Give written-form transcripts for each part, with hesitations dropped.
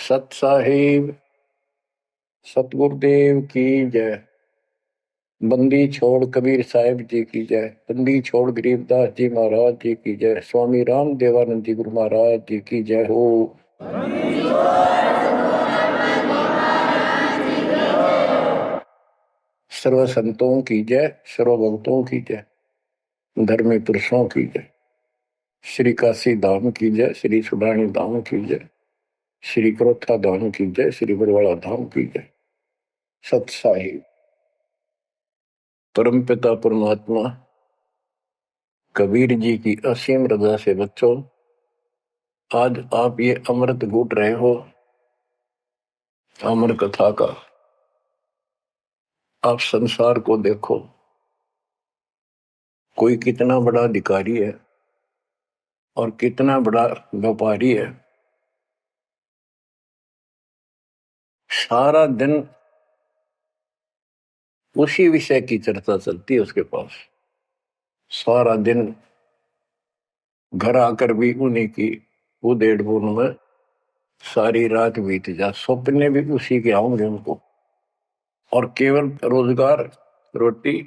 सत साहिब सतगुरुदेव की जय। बंदी छोड़ कबीर साहिब जी की जय। बंदी छोड़ गरीबदास जी महाराज जी की जय। स्वामी राम देवानंद जी गुरु महाराज जी की जय हो। सर्व संतों की जय, सर्व भक्तों की जय, धर्मी पुरुषों की जय। श्री काशी धाम की जय, श्री सुडानी धाम की जय, श्री क्रोथा धाम की जय, श्री बरवाड़ा धाम की जय। सत साहिब परम पिता परमात्मा कबीर जी की असीम रजा से बच्चों, आज आप ये अमृत घूट रहे हो अमर कथा का। आप संसार को देखो, कोई कितना बड़ा अधिकारी है और कितना बड़ा व्यापारी है। सारा दिन उसी विषय की चर्चा चलती है उसके पास। सारा दिन घर आकर भी उन्हीं की उधेड़ बुन में सारी रात बीत जा, सपने भी उसी के आऊंगे उनको। और केवल रोजगार, रोटी,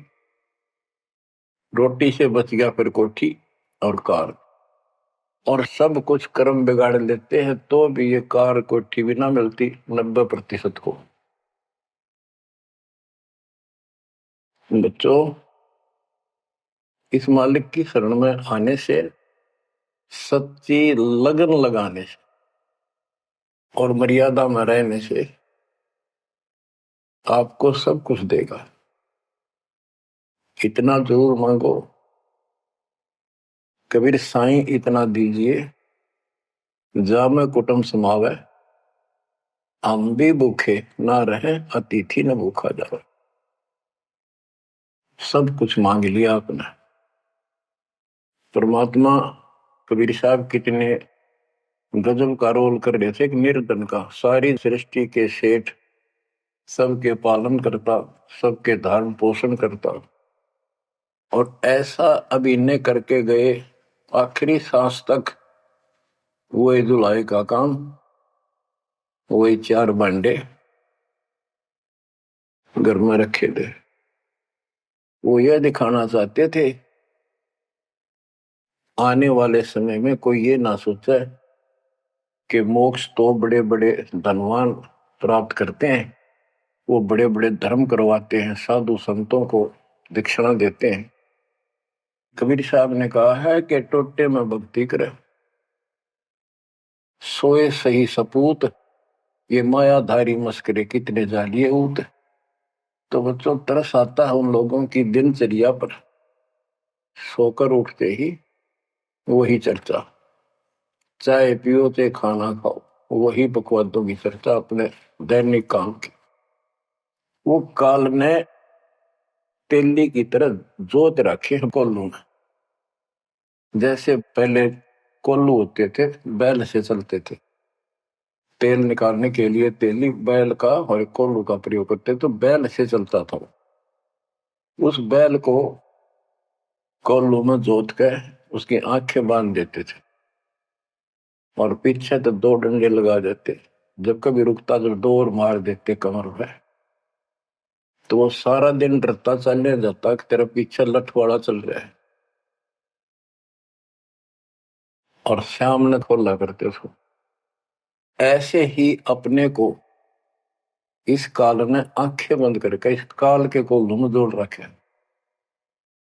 रोटी से बच गया फिर कोठी और कार, और सब कुछ कर्म बिगाड़ लेते हैं तो भी ये कार कोठी भी ना मिलती 90% को। बच्चों, इस मालिक की शरण में आने से, सच्ची लगन लगाने से और मर्यादा में रहने से आपको सब कुछ देगा। इतना जरूर मांगो, कबीर साईं इतना दीजिए, जामे कुटुंब समावे, हम भी भूखे ना रहे, अतिथि न भूखा जावे। सब कुछ मांग लिया आपने। परमात्मा कबीर साहब कितने गजब का रोल कर रहे थे। एक निर्धन का, सारी सृष्टि के सेठ, सबके पालन करता, सबके धारण पोषण करता, और ऐसा अभिनय करके गए आखिरी सांस तक। वही दुलाई का काम, वही 4 भांडे घर में रखे थे। वो यह दिखाना चाहते थे आने वाले समय में कोई ये ना सोचे कि मोक्ष तो बड़े बड़े धनवान प्राप्त करते हैं, वो बड़े बड़े धर्म करवाते हैं, साधु संतों को दक्षिणा देते हैं। कबीर साहब ने कहा है कि टोटे में भक्ति करे, सोए सही सपूत, ये मायाधारी मस्करे कितने जालिए ऊत। तो बच्चों, तरस आता है उन लोगों की दिनचर्या पर। सोकर उठते ही वही चर्चा, चाय पियो चाहे खाना खाओ, वही बकवादों की चर्चा अपने दैनिक काम की। वो काल ने तेली की तरह जोत रखे हैं कोल्लू में। जैसे पहले कोल्लू होते थे, बैल से चलते थे, तेल निकालने के लिए तेली बैल का और कोल्लू का प्रयोग करते, तो बैल से चलता था। उस बैल को कोल्लू में जोत कर उसकी आंखें बांध देते थे और पीछे तो 2 डंडे लगा देते। जब कभी रुकता तो डोर मार देते कमर पे। तो वो सारा दिन डरता चलने जाता कि तेरा पीछे लठवाड़ा चल रहा है, और शाम ने खोला करते उसको। ऐसे ही अपने को इस काल ने आंखें बंद करके इस काल के कोल्लू में जोड़ रखे,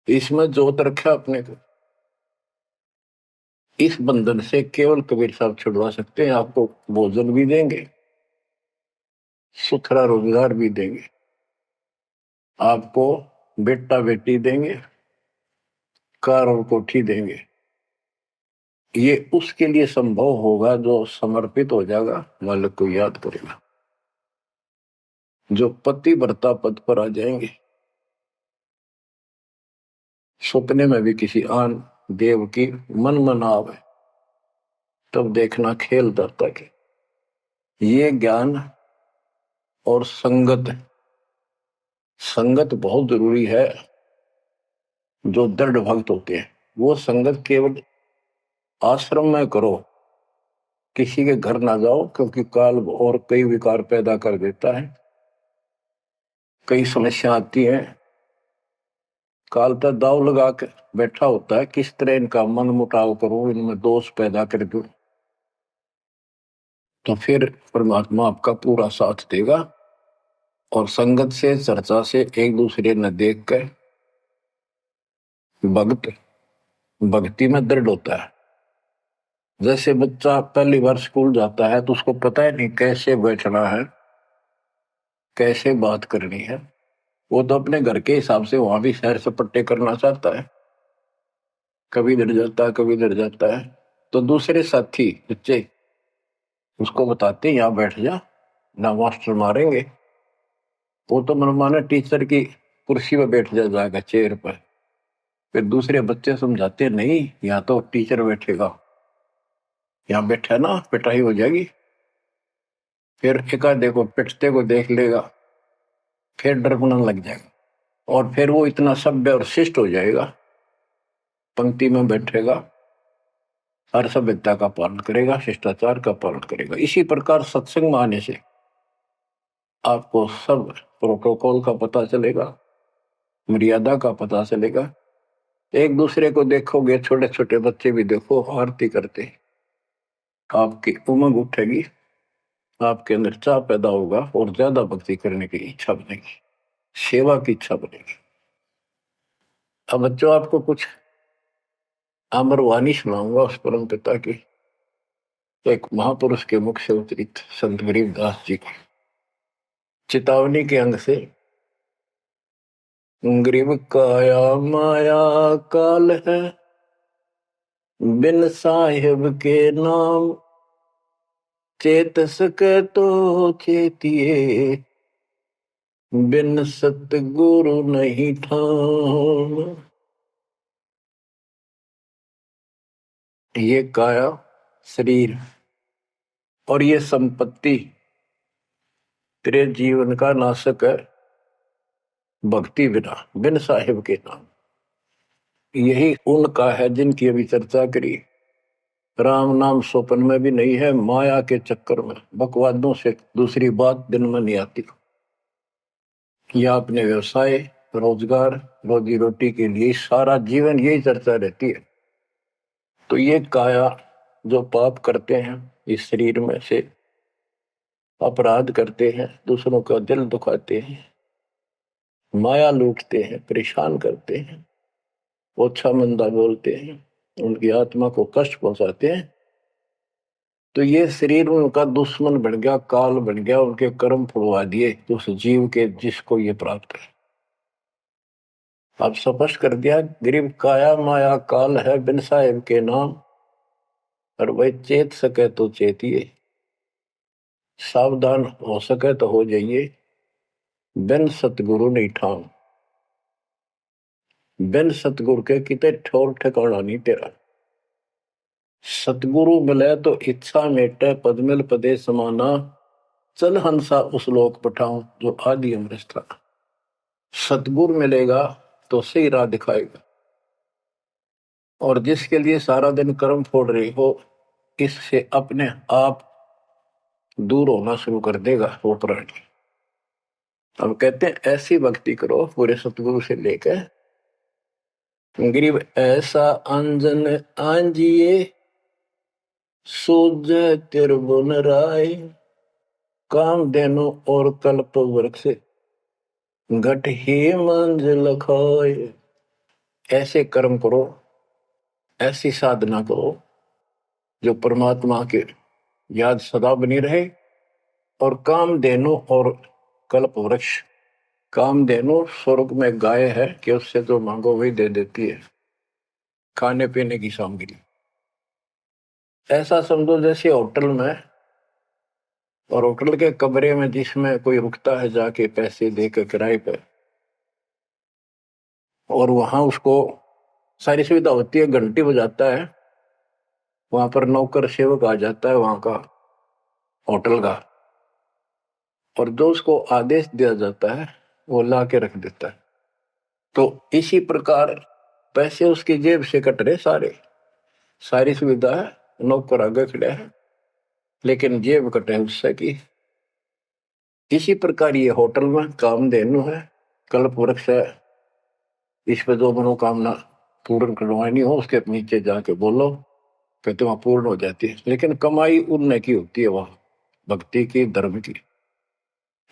इसमें जोत रखा अपने को। इस बंधन से केवल कबीर साहब छुड़वा सकते हैं। आपको भोजन भी देंगे, सुथरा रोजगार भी देंगे, आपको बेटा बेटी देंगे, कार और कोठी देंगे। ये उसके लिए संभव होगा जो समर्पित हो जाएगा, मालिक को याद करेगा। जो पति व्रता पद पर आ जाएंगे, सपने में भी किसी आन देव की मन मना आवे, तब देखना खेल दाता के। ये ज्ञान और संगत, संगत बहुत जरूरी है। जो दृढ़ भक्त होते हैं वो संगत केवल आश्रम में करो, किसी के घर ना जाओ, क्योंकि काल और कई विकार पैदा कर देता है, कई समस्या आती है। काल तो दाव लगा के बैठा होता है, किस तरह इनका मन मुटाव करूं, इनमें दोष पैदा कर दूं, तो फिर परमात्मा आपका पूरा साथ देगा। और संगत से, चर्चा से, एक दूसरे न देख कर भक्त भक्ति में दृढ़ होता है। जैसे बच्चा पहली बार स्कूल जाता है तो उसको पता है नहीं कैसे बैठना है, कैसे बात करनी है। वो तो अपने घर के हिसाब से वहां भी सैर सपट्टे करना चाहता है, कभी डर जाता है, कभी डर जाता है। तो दूसरे साथी बच्चे उसको बताते हैं यहाँ बैठ जा, ना मास्टर मारेंगे। वो तो मनमाना टीचर की कुर्सी पर बैठ जाएगा, चेयर पर। फिर दूसरे बच्चे समझाते हैं नहीं, यहाँ तो टीचर बैठेगा, यहाँ बैठा ना पिटाई हो जाएगी। फिर एक आधे को पिटते को देख लेगा, फिर डरना लग जाएगा, और फिर वो इतना सभ्य और शिष्ट हो जाएगा, पंक्ति में बैठेगा, हर सभ्यता का पालन करेगा, शिष्टाचार का पालन करेगा। इसी प्रकार सत्संग में आने से आपको सब प्रोटोकॉल का पता चलेगा, मर्यादा का पता चलेगा। एक दूसरे को देखोगे, छोटे छोटे बच्चे भी देखो आरती करते, आपकी उमंग उठेगी, आपके अंदर चाह पैदा होगा और ज्यादा भक्ति करने की इच्छा बनेगी, सेवा की इच्छा बनेगी। अब बच्चों आपको कुछ अमरवाणी सुनाऊंगा उस परम पिता की, एक महापुरुष के मुख से उतरित संत गरीबदास जी की चेतावनी के अंग से। गरीब काया माया काल है, बिन साहिब के नाम चेत सके तो चेतिए, बिन सतगुरु नहीं ठाम। ये काया शरीर और ये संपत्ति तेरे जीवन का नाशक है, भक्ति बिना, बिन साहिब के नाम। यही उनका है जिनकी अभी चर्चा करी। राम नाम स्वप्न में भी नहीं है, माया के चक्कर में बकवादों से दूसरी बात दिन में नहीं आती। या अपने व्यवसाय, रोजगार, रोजी रोटी के लिए सारा जीवन यही चर्चा रहती है। तो ये काया जो पाप करते हैं, इस शरीर में से अपराध करते हैं, दूसरों का दिल दुखाते हैं, माया लूटते हैं, परेशान करते हैं, ओछा मंदा बोलते हैं, उनकी आत्मा को कष्ट पहुंचाते हैं, तो ये शरीर उनका दुश्मन बन गया, काल बन गया, उनके कर्म फुलवा दिए उस जीव के जिसको ये प्राप्त है। अब स्पष्ट कर दिया, गरीब काया माया काल है, बिन साहिब के नाम, और वही चेत सके तो चेतिए, सावधान हो सके तो हो जाइए, बिन सतगुरु नहीं ठाम। बिन सतगुरु के कितने ठोर ठिकाना नहीं तेरा। सतगुरु मिले तो इच्छा मेटे, पद मिल पदे समाना, चल हंसा उस लोक पठाऊं जो आदि अमृत था। सतगुरु मिलेगा तो सही राह दिखाएगा, और जिसके लिए सारा दिन कर्म फोड़ रही हो, इससे अपने आप दूर होना शुरू कर देगा वो प्राणी। अब कहते हैं ऐसी भक्ति करो पूरे सतगुरु से लेकर, गरीब ऐसा अंजन आंजिए, सूझ त्रिभुवन राय, काम देनो और कल्प वृक्ष, घट ही मंजिल खाए। ऐसे कर्म करो, ऐसी साधना करो जो परमात्मा के याद सदा बनी रहे, और काम देनो और कल्प वृक्ष। काम देनो स्वर्ग में गाय है कि उससे जो मांगो वही दे देती है, खाने पीने की सामग्री। ऐसा समझो जैसे होटल में, और होटल के कमरे में जिसमें कोई रुकता है जाके पैसे देकर किराए पे, और वहां उसको सारी सुविधा होती है, घंटी बजाता है, वहां पर नौकर सेवक आ जाता है वहां का होटल का, और जो उसको आदेश दिया जाता है वो ला के रख देता है। तो इसी प्रकार पैसे उसकी जेब से कट रहे सारे, सारी सुविधा है, नौकर आगे खड़े है, लेकिन जेब कटे उससे की। इसी प्रकार ये होटल में कामधेनु है, कल्प वृक्ष है। इस पे जो मनोकामना पूर्ण करवानी हो उसके नीचे जाके बोलो, फिर तो वहां पूर्ण हो जाती है। लेकिन कमाई उनने की होती है वहां, भक्ति की, धर्म की।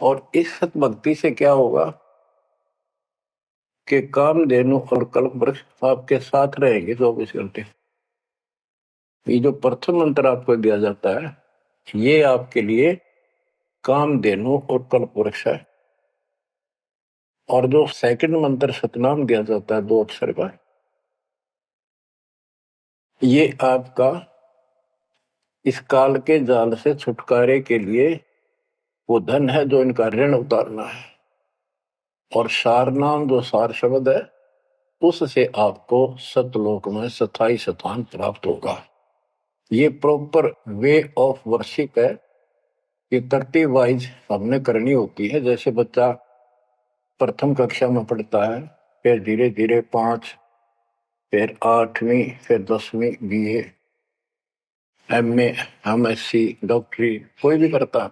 और इस सत भक्ति से क्या होगा कि कामधेनु और कल्प वृक्ष आपके साथ रहेंगे 24 घंटे। ये जो प्रथम मंत्र आपको दिया जाता है, ये आपके लिए कामधेनु और कल्प वृक्ष है। और जो सेकंड मंत्र सतनाम दिया जाता है 2 अक्षर का, ये आपका इस काल के जाल से छुटकारे के लिए वो धन है जो इनका ऋण उतारना है। और सार नाम जो सार शब्द है, उससे आपको सतलोक में स्थायी स्थान प्राप्त होगा। ये प्रॉपर वे ऑफ वर्शिप है। ये तरतीब वाइज हमने करनी होती है। जैसे बच्चा प्रथम कक्षा में पढ़ता है, फिर धीरे धीरे 5, फिर 8वीं, फिर 10वीं, BA, MA, MSc, डॉक्टरी कोई भी करता,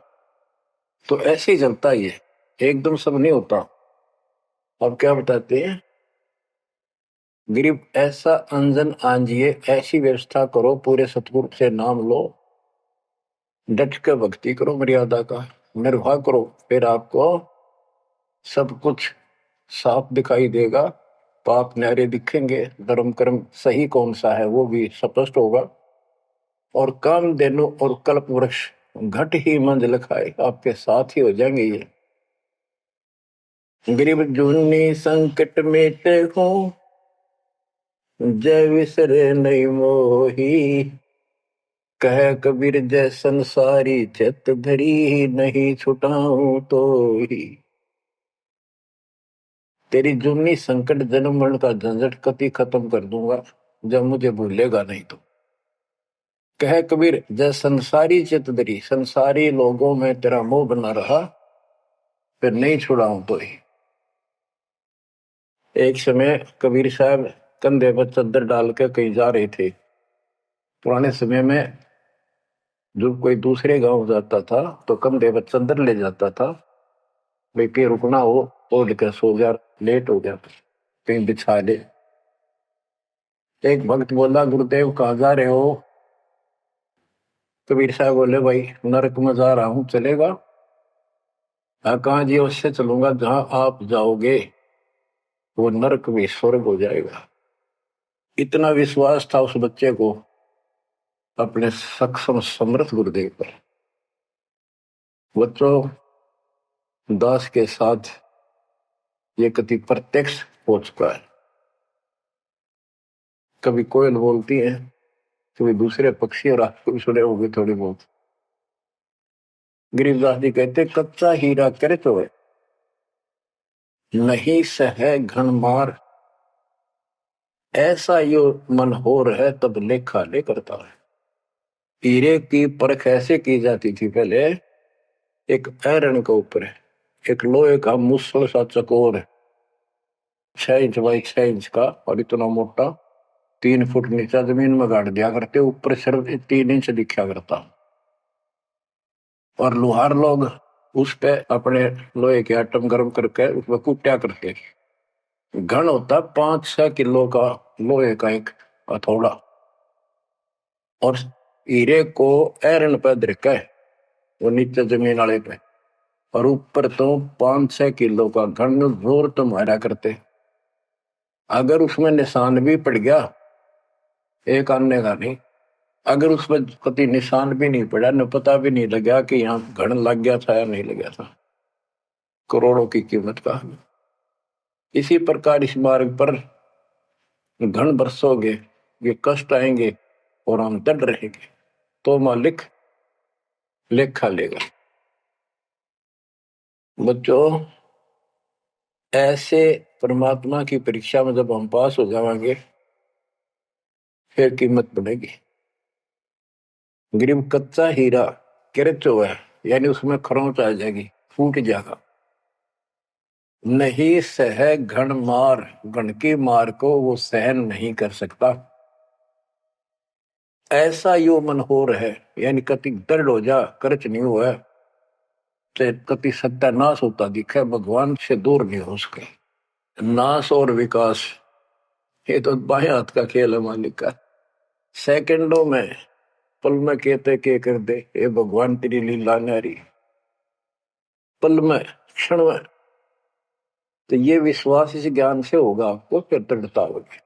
तो ऐसे ही चलता ही है, एकदम सब नहीं होता। अब क्या बताते हैं, गरीब ऐसा अंजन आंजिए, ऐसी व्यवस्था करो, पूरे सतगुरु से नाम लो, डट के भक्ति करो, मर्यादा का निर्वाह करो, फिर आपको सब कुछ साफ दिखाई देगा। पाप न्यारे दिखेंगे, धर्म कर्म सही कौन सा है वो भी स्पष्ट होगा। और कामधेनु और कल्प वृक्ष घट ही मंजिल खाए, आपके साथ ही हो जाएंगे ये। गरीब जूनी संकट मेटे हो, जय विसरे नहीं मोही, कह कबीर जय संसारी, चित धरी नहीं छुटाऊं तो ही। तेरी जूनी संकट जन्म मरण का झंझट कति खत्म कर दूंगा जब मुझे भूलेगा नहीं तो। कह कबीर जय संसारी चित धरी, संसारी लोगों में तेरा मोह बना रहा, फिर नहीं छुड़ाऊं तो ही। एक समय कबीर साहब कंधे पर चद्दर डाल के कहीं जा रहे थे। पुराने समय में जब कोई दूसरे गांव जाता था तो कंधे पर चद्दर ले जाता था, भाई कहीं रुकना हो, ओढ़ के सो जा, लेट हो गया कहीं बिछा ले। एक भक्त बोला, गुरुदेव कहाँ जा रहे हो? कबीर साहब बोले, भाई नरक में जा रहा हूं, चलेगा? कहाँ जी? उससे चलूंगा जहां आप जाओगे वो नरक भी स्वर्ग हो जाएगा। इतना विश्वास था उस बच्चे को अपने सक्षम समर्थ गुरुदेव पर। बच्चों, दास के साथ ये कति प्रत्यक्ष हो चुका है। कभी कोयल बोलती है, कभी दूसरे पक्षी, और आपको भी सुने होंगे थोड़ी बहुत। गरीबदास जी कहते, कच्चा हीरा करे तो नहीं सह घन मार, ऐसा यो मन होर है तब लेखा ले करता है। हीरे की परख ऐसे की जाती थी पहले, एक आयरन के ऊपर है, एक लोहे का मुसल सा चकोर है, 6 इंच बाई 6 इंच का, और इतना मोटा, 3 फुट नीचा जमीन में गाड़ दिया करते, ऊपर सिर्फ 3 इंच दिखा करता। और लोहार लोग उस पे अपने लोहे के आइटम गर्म करके उसमें कूटा करते। घन होता 5-6 किलो का लोहे का एक हथौड़ा, और हीरे को आयरन पे धरका है वो नीचे जमीन वाले पे, और ऊपर तो 5-6 किलो का घन जोर तो मारा करते। अगर उसमें निशान भी पड़ गया, एक आने का नहीं, अगर उसमें कभी निशान भी नहीं पड़ा, न पता भी नहीं लगा कि यहाँ घन लग गया था या नहीं लग गया था, करोड़ों की कीमत का। इसी प्रकार इस मार्ग पर घन बरसोगे, ये कष्ट आएंगे और हम डर रहेंगे, तो मालिक लेखा लेगा। बच्चों, ऐसे परमात्मा की परीक्षा में जब हम पास हो जाएंगे, फिर कीमत बढ़ेगी। गरीब कच्चा हीरा किरच हुआ है, यानी उसमें खरोंच आ जाएगी, फूट जाएगा। नहीं सह घन मार, घन की मार को वो सहन नहीं कर सकता। ऐसा यो मन हो रहा है, यानी कति दृढ़ हो जा, कर्च नहीं हुआ तो कति सत्यानाश होता दिखे, भगवान से दूर नहीं हो सके। नाश और विकास ये तो बाएं हाथ का खेल है मालिक का। सेकंडों में, पल में कहते के कर दे, ये भगवान तेरी लीला न्यारी, पल में, क्षण में। तो ये विश्वास इस ज्ञान से होगा आपको, फिर दृढ़ता होगी।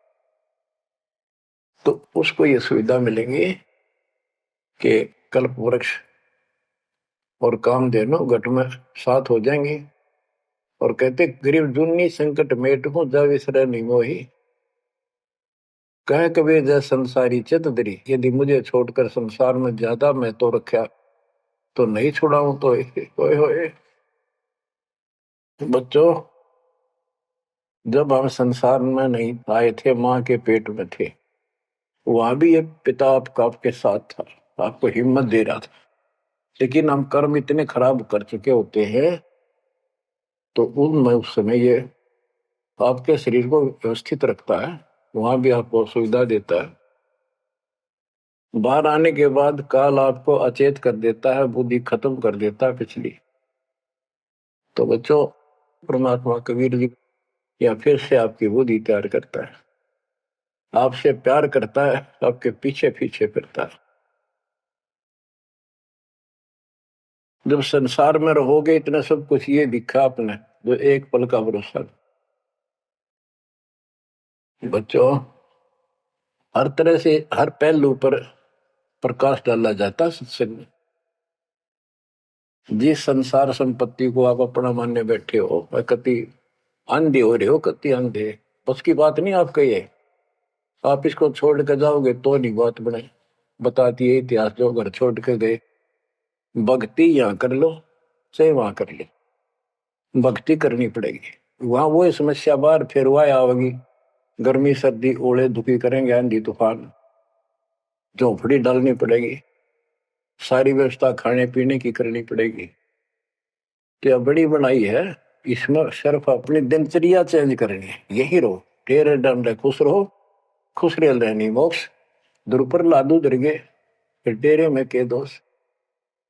तो उसको ये सुविधा मिलेंगी कि कल्प वृक्ष और कामधेनु घट में साथ हो जाएंगे। और कहते गरीब जुन्नी संकट मेट हूं जा विसरे नहीं मोही, कह कबीर जय संसारी चित दरी, यदि मुझे छोड़कर संसार में ज्यादा मैं तो रखा तो नहीं छुड़ाऊं तो होए होए। बच्चों, जब हम संसार में नहीं आए थे, माँ के पेट में थे, वहां भी एक पिता आपका आपके साथ था, आपको हिम्मत दे रहा था। लेकिन हम कर्म इतने खराब कर चुके होते हैं, तो उनमें उस समय ये आपके शरीर को व्यवस्थित रखता है, वहां भी आपको सुविधा देता है। बाहर आने के बाद काल आपको अचेत कर देता है, बुद्धि खत्म कर देता है पिछली। तो बच्चों, परमात्मा कबीर जी या फिर से आपकी बुद्धि तैयार करता है, आपसे प्यार करता है, आपके पीछे पीछे फिरता है। जब संसार में रहोगे, इतना सब कुछ ये दिखा आपने, जो एक पल का भरोसा। बच्चों, हर तरह से हर पहलू पर प्रकाश डाला जाता है सत्संग में। जिस संसार संपत्ति को आप अपना मानने बैठे हो, वह कति अंधे हो रहे हो, कति अंधे, उसकी बात नहीं आपका ये। आप इसको छोड़ कर जाओगे तो नहीं बात बने। बताती है इतिहास, जो घर छोड़ के गए, भक्ति यहाँ कर लो चाहे वहां कर लो, भक्ति करनी पड़ेगी। वहां वो समस्या बार फिर वह आवेगी, गर्मी सर्दी ओले दुखी करेंगे, आंधी तूफान, झोंपड़ी डालनी पड़ेगी, सारी व्यवस्था खाने पीने की करनी पड़ेगी। तो बड़ी बनाई है, इसमें सिर्फ अपनी दिनचर्या चेंज करनी है। यही रहो, टेरे डंडे खुश रहो, खुश रह रहनी मोक्ष, दुर्पर लादू दरगे, फिर डेरे में के दोष।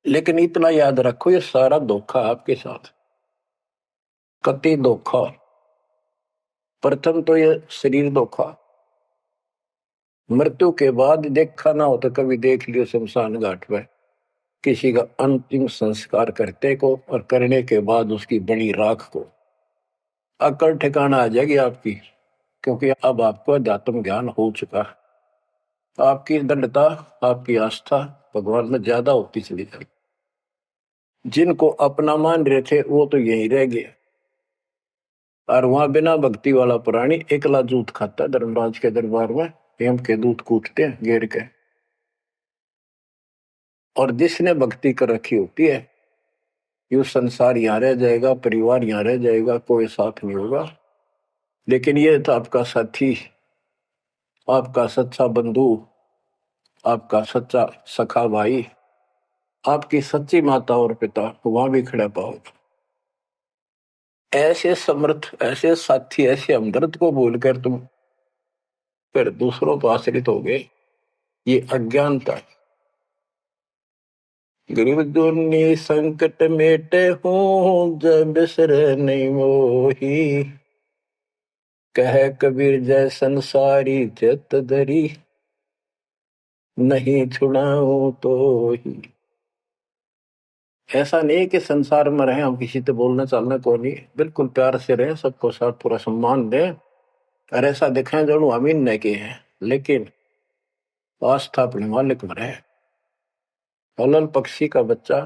लेकिन इतना याद रखो, ये सारा धोखा आपके साथ, कति धोखा। प्रथम तो ये शरीर धोखा, मृत्यु के बाद देखा ना हो तो कभी देख लियो शमशान घाट में किसी का अंतिम संस्कार करते को, और करने के बाद उसकी बड़ी राख को। अकल ठिकाना आ जाएगी आपकी, क्योंकि अब आपको अध्यात्म ज्ञान हो चुका है। आपकी दृढ़ता, आपकी आस्था भगवान में ज्यादा होती चली जाएगी। जिनको अपना मान रहे थे वो तो यही रह गए, और वहां बिना भक्ति वाला प्राणी एकला जूत खाता, धर्मराज के दरबार में हेम के दूत कूटते हैं घेर के। और जिसने भक्ति कर रखी होती है, ये संसार यहाँ रह जाएगा, परिवार यहाँ रह जाएगा, कोई साथ नहीं होगा। लेकिन ये तो आपका साथी, आपका सच्चा बंधु, आपका सच्चा सखा भाई, आपकी सच्ची माता और पिता वहां भी खड़ा पाओगे। ऐसे समर्थ, ऐसे साथी, ऐसे हमदर्द को भूलकर तुम फिर दूसरों पर आश्रित हो गए, ये अज्ञानता है। गरीब दुनी संकट मेटे हूं जब बिसर नहीं मोही, कह कबीर जय संसारी चित धरी, नहीं छुड़ाऊं तो ही। ऐसा नहीं कि संसार में रहे हम किसी से बोलना चालना को नहीं, बिल्कुल प्यार से रहे, सबको साथ पूरा सम्मान दें, और ऐसा दिखाएं जो हम इन नहीं के हैं, लेकिन आस्था अपने मालिक में रहे। हलल पक्षी का बच्चा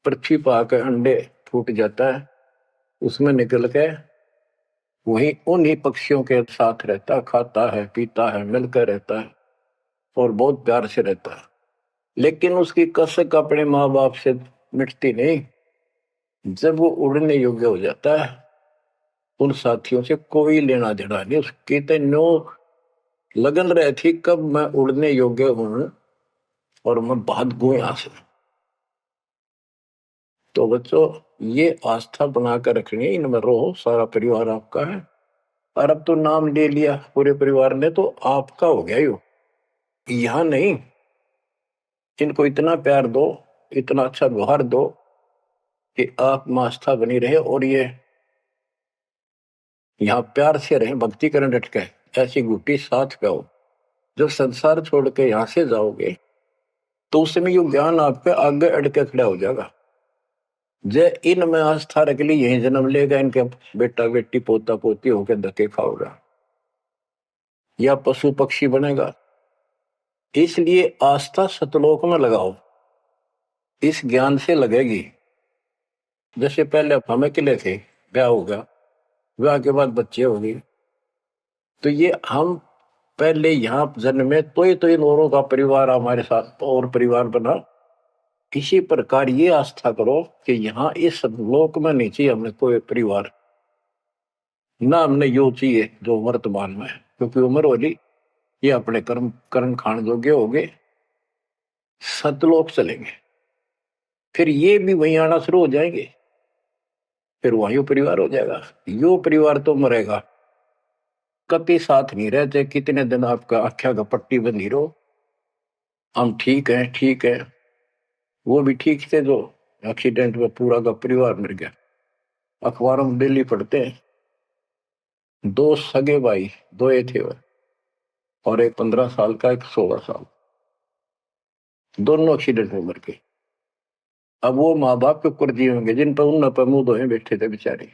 पृथ्वी पर आकर अंडे फूट जाता है, उसमें निकल के वही उन्हीं पक्षियों के साथ रहता, खाता है, पीता है, मिलकर रहता है और बहुत प्यार से रहता है। लेकिन उसकी कसक अपने माँ बाप से मिटती नहीं। जब वो उड़ने योग्य हो जाता है, उन साथियों से कोई लेना देना नहीं, उसकी तो नो लगन रही थी कब मैं उड़ने योग्य हूं और मैं भाग गूं यहां से। तो बच्चों, ये आस्था बनाकर रखनी है, इनमें रहो, सारा परिवार आपका है। और अब तो नाम ले लिया पूरे परिवार ने, तो आपका हो गया यो। यहां नहीं, इनको इतना प्यार दो, इतना अच्छा व्यवहार दो कि आप में आस्था बनी रहे और ये यहाँ प्यार से रहे, भक्ति करें डट के, ऐसी गुटी साथ पाओ। जब संसार छोड़ के यहां से जाओगे तो उस समय ये ज्ञान आपके आगे अड़ के खड़ा हो जाएगा। जय इनमें आस्था रख ली, यही जन्म लेगा, इनके बेटा बेटी पोता पोती होकर धक्के खाओगा या पशु पक्षी बनेगा। इसलिए आस्था सतलोक में लगाओ, इस ज्ञान से लगेगी। जैसे पहले हम अकेले थे, ब्याह होगा, ब्याह के बाद बच्चे होंगे, तो ये हम पहले यहाँ जन्म में तो इन औरों का परिवार हमारे साथ और परिवार बना। इसी प्रकार ये आस्था करो कि यहाँ इस लोक में नहीं चाहिए हमें कोई परिवार, ना हमने यो चाहिए जो वर्तमान में है, क्योंकि उम्र वाली ये अपने कर्म कर्म खान जोगे हो गए, सतलोक चलेंगे, फिर ये भी वहीं आना शुरू हो जाएंगे, फिर वहीं परिवार हो जाएगा। यो परिवार तो मरेगा, कभी साथ नहीं रहते, कितने दिन आपका आख्या का पट्टी बंधी रहो, हम ठीक है ठीक है। वो भी ठीक थे जो एक्सीडेंट में पूरा का परिवार मर गया। अखबारों में डेली पढ़ते हैं, 2 सगे भाई, 2 थे वो, और एक 15 साल का, एक 16 साल, दोनों एक्सीडेंट में मर गए। अब वो माँ बाप के ऊपर जी होंगे जिन पर उन पर मुंह धोए बैठे थे बेचारे।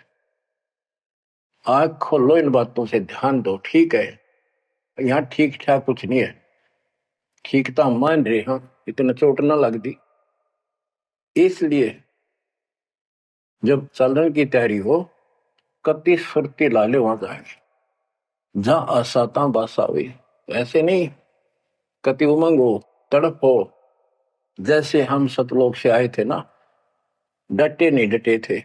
आंख खोलो, इन बातों से ध्यान दो। ठीक है, यहाँ ठीक ठाक कुछ नहीं है, ठीक तो हम मान रहे हैं, इतना चोट ना लग दी। इसलिए जब चलने की तैयारी हो, कति सुरती लाले वहां जाएंगे जहां आसाता बासा हुई। ऐसे नहीं कति उमंग हो, तड़प हो, जैसे हम सतलोक से आए थे ना, डटे नहीं डटे थे,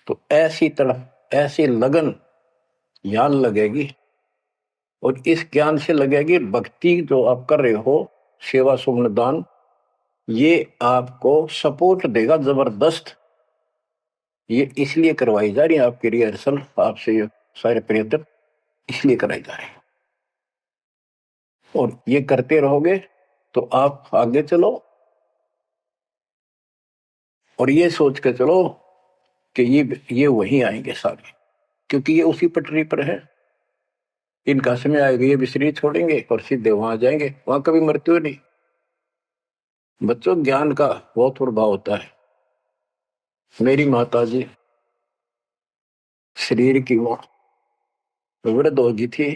तो ऐसी तड़प ऐसी लगन यान लगेगी। और इस ज्ञान से लगेगी भक्ति जो आप कर रहे हो, सेवा सुमन दान, ये आपको सपोर्ट देगा जबरदस्त। ये इसलिए करवाई जा रही है आपकी रिहर्सल, आपसे ये सारे प्रयत्न इसलिए कराई जा रहे हैं, और ये करते रहोगे तो आप आगे चलो और ये सोच के चलो कि ये वहीं आएंगे सारे, क्योंकि ये उसी पटरी पर है। इनका समय आएगा, ये भी शरीर छोड़ेंगे और सीधे वहां जाएंगे, वहां कभी मृत्यु नहीं। बच्चों, ज्ञान का बहुत प्रभाव होता है। मेरी माता जी शरीर की वो वृद्ध हो गई थी,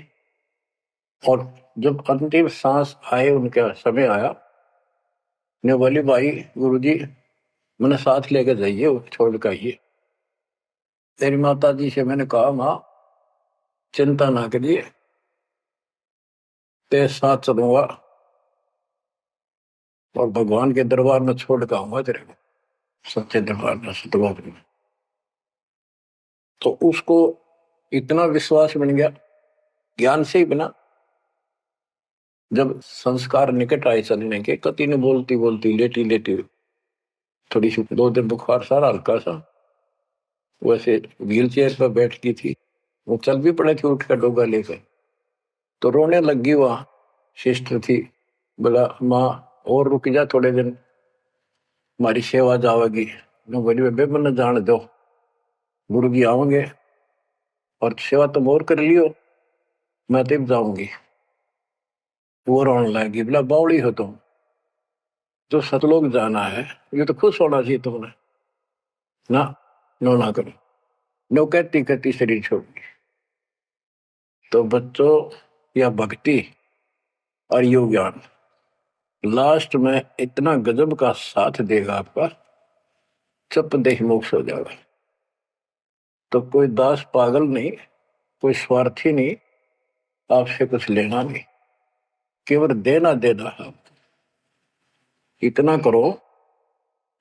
और जब अंतिम सांस आए, उनका समय आया, ने बोली भाई गुरुजी मैंने साथ लेकर जाइए, छोड़ कर आइए। तेरी माता जी से मैंने कहा, माँ चिंता ना करिए, तेरे साथ चलूंगा और भगवान के दरबार में छोड़ कर आऊंगा तेरे को, सच्चे दरबार में, सतलोक में। तो उसको इतना विश्वास बन गया ज्ञान से ही बना। जब संस्कार निकट आए चलने के, कति ने बोलती बोलती लेटी लेटी, थोड़ी सी 2 दिन बुखार सारा हल्का सा, वैसे व्हील चेयर पर बैठ की थी, वो चल भी पड़े थे उठ कर डोगा लेकर, तो रोने लगी। वहां सिस्टर थी, बोला माँ और रुक जा थोड़े दिन, हमारी सेवा जावेगी। मैं बोली बेबे मैंने जान दो, गुरु जी आओगे और सेवा तुम और कर लियो, मैं तब जाऊंगी। वो रोने लगी, बोला बावड़ी हो तुम, जो सतलोक जाना है ये तो खुश होना चाहिए तुमने, ना नो ना करो। नो कहती कहती शरीर छोड़ दी। तो बच्चों, या भक्ति और योग ज्ञान लास्ट में इतना गजब का साथ देगा आपका, चप देह मोक्ष हो जाएगा। तो कोई दास पागल नहीं, कोई स्वार्थी नहीं, आपसे कुछ लेना नहीं, केवल देना देना है। इतना करो,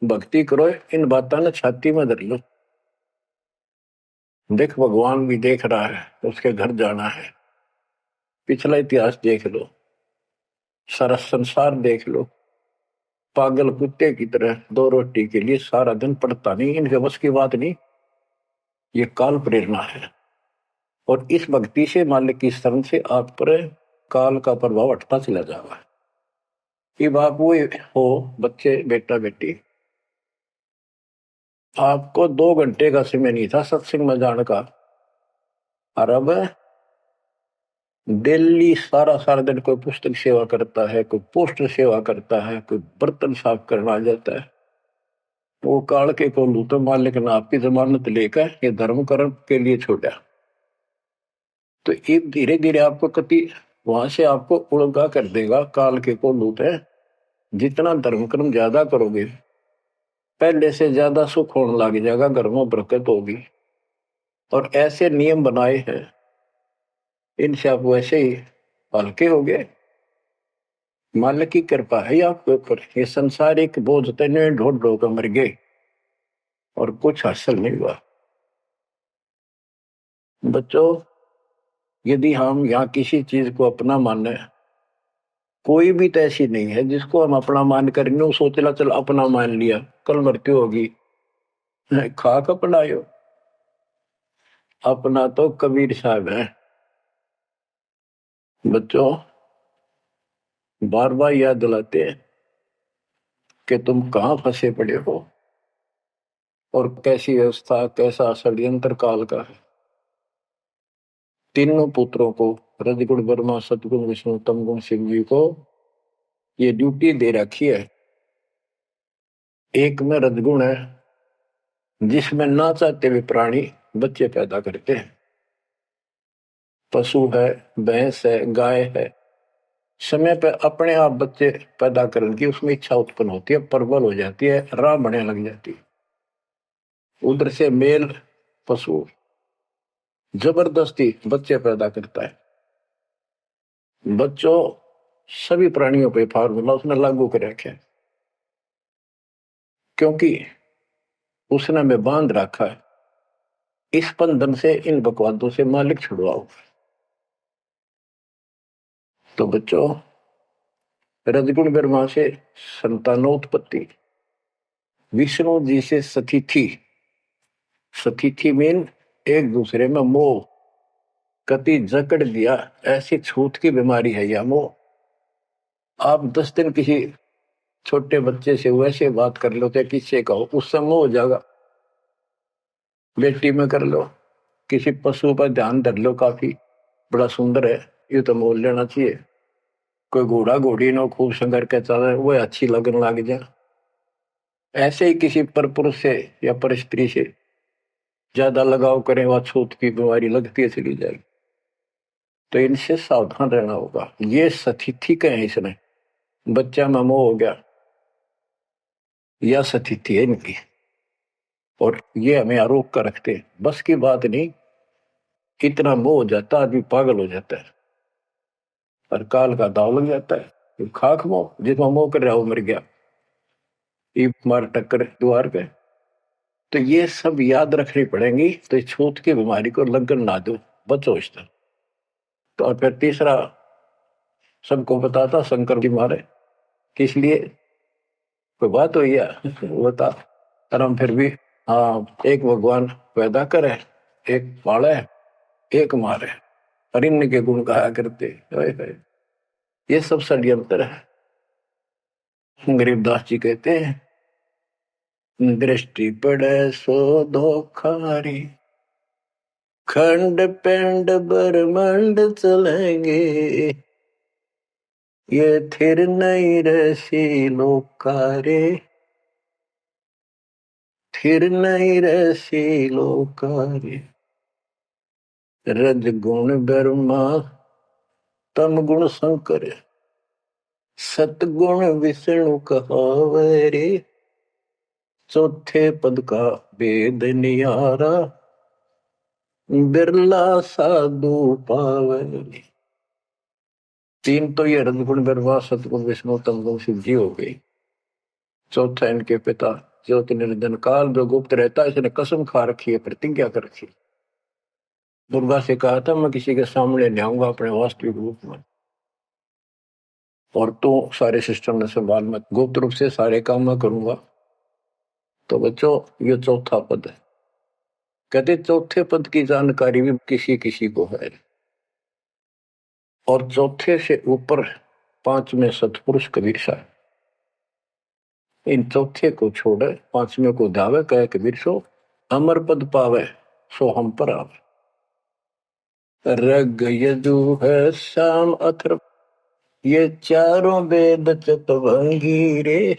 भक्ति करो, इन बातों ने छाती में धर लो। देख भगवान भी देख रहा है, उसके घर जाना है, पिछला इतिहास देख लो, सारा संसार देख लो। पागल कुत्ते की तरह 2 रोटी के लिए सारा दिन पड़ता नहीं, इनके बस की बात नहीं। ये काल प्रेरणा है, और इस भक्ति से, मालिक की शरण से आप पर काल का प्रभाव हटता चला जाएगा। कि आप वो हो बच्चे बेटा बेटी, आपको 2 घंटे का समय नहीं था सत्संग में जाने का, और अब डेली सारा सारा दिन कोई पुस्तक सेवा करता है, कोई पोस्टर सेवा करता है, कोई बर्तन साफ करना आ जाता है। वो काल के को लू तो मालिक ने आपकी जमानत लेकर ये धर्म कर्म के लिए छोड़ा। तो ये धीरे धीरे आपको कति वहां से आपको उड़गा कर देगा काल के को लूट है। जितना धर्म कर्म ज्यादा करोगे पहले से ज्यादा सुख होने लग जाएगा, घर में बरकत होगी। और ऐसे नियम बनाए हैं, इनसे आप वैसे ही हल्के हो गए। मालिक की कृपा है आपके ऊपर। ये संसारिक बोझ तने ढोड ढो कर मर गए और कुछ हासिल नहीं हुआ। बच्चों, यदि हम यहाँ किसी चीज को अपना माने, कोई भी तो ऐसी नहीं है जिसको हम अपना मान कर सोचला चल अपना मान लिया कल मृत्यु होगी, खाक अपनायो। अपना तो कबीर साहब है। बच्चों, बार बार याद दिलाते हैं कि तुम कहाँ फंसे पड़े हो और कैसी व्यवस्था, कैसा षड्यंत्र काल का है। तीनों पुत्रों को, रजगुण ब्रह्मा सतगुण विष्णु तमगुण शिव जी को ये ड्यूटी दे रखी है। एक में रजगुण है जिसमें ना चाहते हुए प्राणी बच्चे पैदा करते हैं। पशु है, भैंस है, गाय है, समय पे अपने आप बच्चे पैदा करने की उसमें इच्छा उत्पन्न होती है, प्रबल हो जाती है, राह बढ़ने लग जाती है। उधर से मेल पशु जबरदस्ती बच्चे पैदा करता है। बच्चों, सभी प्राणियों पे फार्मूला उसने लागू कर रखा है, क्योंकि उसने हमें बांध रखा है। इस बंधन से, इन बकवादों से मालिक छुड़वाओ। तो बच्चों, रजगुण ब्रह्मा से संतानोत्पत्ति, विष्णु जी से सतिथि, सतिथि मीन एक दूसरे में मोह, कति जकड़ दिया, ऐसी छूत की बीमारी है यह मोह। आप 10 दिन किसी छोटे बच्चे से वैसे बात कर लो तो किससे कहो, उससे मोह हो जाएगा। बेटी में कर लो, किसी पशु पर ध्यान धर लो, काफी बड़ा सुंदर है, ये तो मोल लेना चाहिए। कोई घोड़ा घोड़ी नो खूब संगर के चल वो अच्छी लगने लग जाए। ऐसे ही किसी पर पुरुष से या पर स्त्री से ज्यादा लगाव करें, वह छूत की बीमारी लगती है चली जाएगी। तो इनसे सावधान रहना होगा। ये सतिथि का है, इसने बच्चा में मोह हो गया, यह सतिथि है इनकी, और ये हमें आरोप कर रखते हैं। बस की बात नहीं, इतना मोह हो जाता आदमी पागल हो जाता है और काल का दाव लग जाता है। खाक मोह, जिसमें मोह कर रहा वो मर गया, ये मार टक्कर द्वार पे। तो ये सब याद रखनी पड़ेंगी, तो इस छूत की बीमारी को लगन ना दो, बचो इससे। तो और फिर तीसरा सबको बताता शंकर जी मारे किस लिए, कोई बात हुई है बता। और हम फिर भी, हाँ, एक भगवान पैदा करे, एक पाले, एक मारे, और इनके गुण गाया करते। ये सब षड्यंत्र है। गरीबदास जी कहते हैं, दृष्टि पड़े सो धोखारी, खंड पिंड ब्रह्मांड चलेंगे, ये थिर नहीं रसी लोकारे, थिर नहीं रसी लोकारे। रज गुण ब्रह्मा तम गुण शंकर, सतगुण विष्णु कहावरे, चौथे पद का वेद नियारा, बिरला साधु पावनी। तीन तो ये रजगुण ब्रह्मा सतगुण विष्णु तमगुण शिव जी हो गई। चौथा इनके पिता ज्योति निरंजन काल जो गुप्त रहता है, इसने कसम खा रखी है, प्रतिज्ञा कर रखी। दुर्गा से कहा था मैं किसी के सामने नहीं आऊंगा अपने वास्तविक रूप में, और तो सारे सिस्टम ने संभाल, मैं गुप्त रूप से सारे काम मैं करूंगा। तो बच्चों, ये चौथा पद है। कहते चौथे पद की जानकारी भी किसी किसी को है, और चौथे से ऊपर पांचवें सतपुरुष कबीर साहब। इन चौथे को छोड़े पांचवें को धावे, कहे कबीर सो अमर पद पावे सो हम पर आवे। रग यजु है शाम अथर्व ये चारों वेद चतुर्भंगी रे,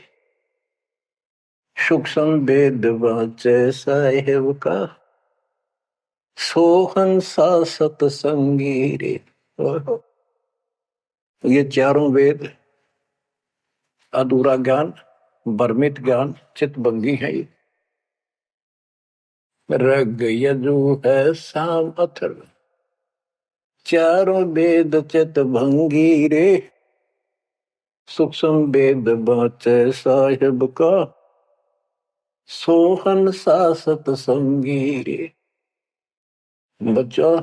सूक्ष्म वेद वाचे साहेब का सोहन सा सतसंगी रे। ये चारों वेद अधूरा ज्ञान, भ्रमित ज्ञान, चितभंगी है। ये रग यजु है शाम अथर्व चारों वेद चितभंगी रे, सूक्ष्म वेद वाचे साहेब का सोहन सा सतसंगी रे। बच्चों,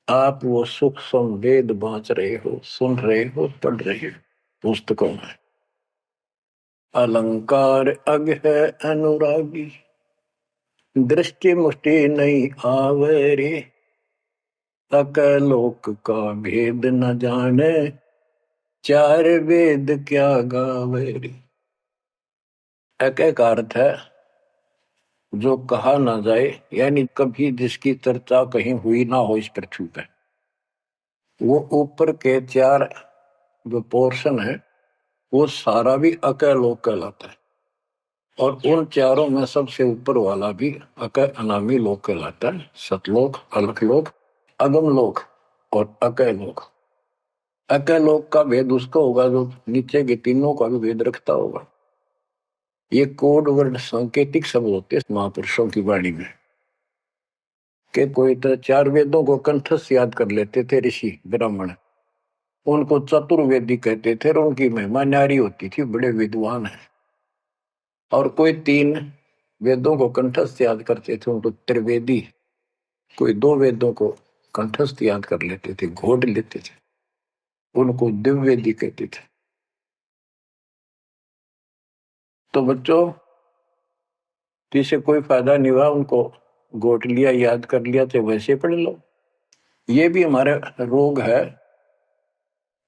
आप वो सूक्ष्म वेद बांच रहे हो, सुन रहे हो, पढ़ रहे हो पुस्तकों में। अलंकार अग है अनुरागी, दृष्टि मुष्टि नहीं आवे रे, अकलोक का भेद न जाने, चार वेद क्या गावे रे। एक अर्थ है जो कहा ना जाए, यानी कभी जिसकी चर्चा कहीं हुई ना हो इस पृथ्वी पे। वो ऊपर के चार जो पोर्शन है वो सारा भी अकलोक कहलाता है, और उन चारों में सबसे ऊपर वाला भी अकय अनामी लोक कहलाता है। सतलोक, अलखलोक, अगम लोक और अकय लोक। अकय लोक का भेद उसका होगा जो नीचे के तीनों का भी भेद रखता होगा। ये कोड वर्ड सांकेतिक शब्द होते हैं महापुरुषों की वाणी में, कि कोई तो चार वेदों को कंठस्थ याद कर लेते थे ऋषि ब्राह्मण, उनको चतुर्वेदी कहते थे और उनकी महिमा न्यारी होती थी, बड़े विद्वान है। और कोई तीन वेदों को कंठस्थ याद करते थे, उनको त्रिवेदी। कोई दो वेदों को कंठस्थ याद कर लेते थे, घोट लेते थे, उनको दिव्यवेदी कहते थे। तो बच्चों, जिसे कोई फायदा नहीं हुआ, उनको घोट लिया, याद कर लिया, तो वैसे पढ़ लो। ये भी हमारा रोग है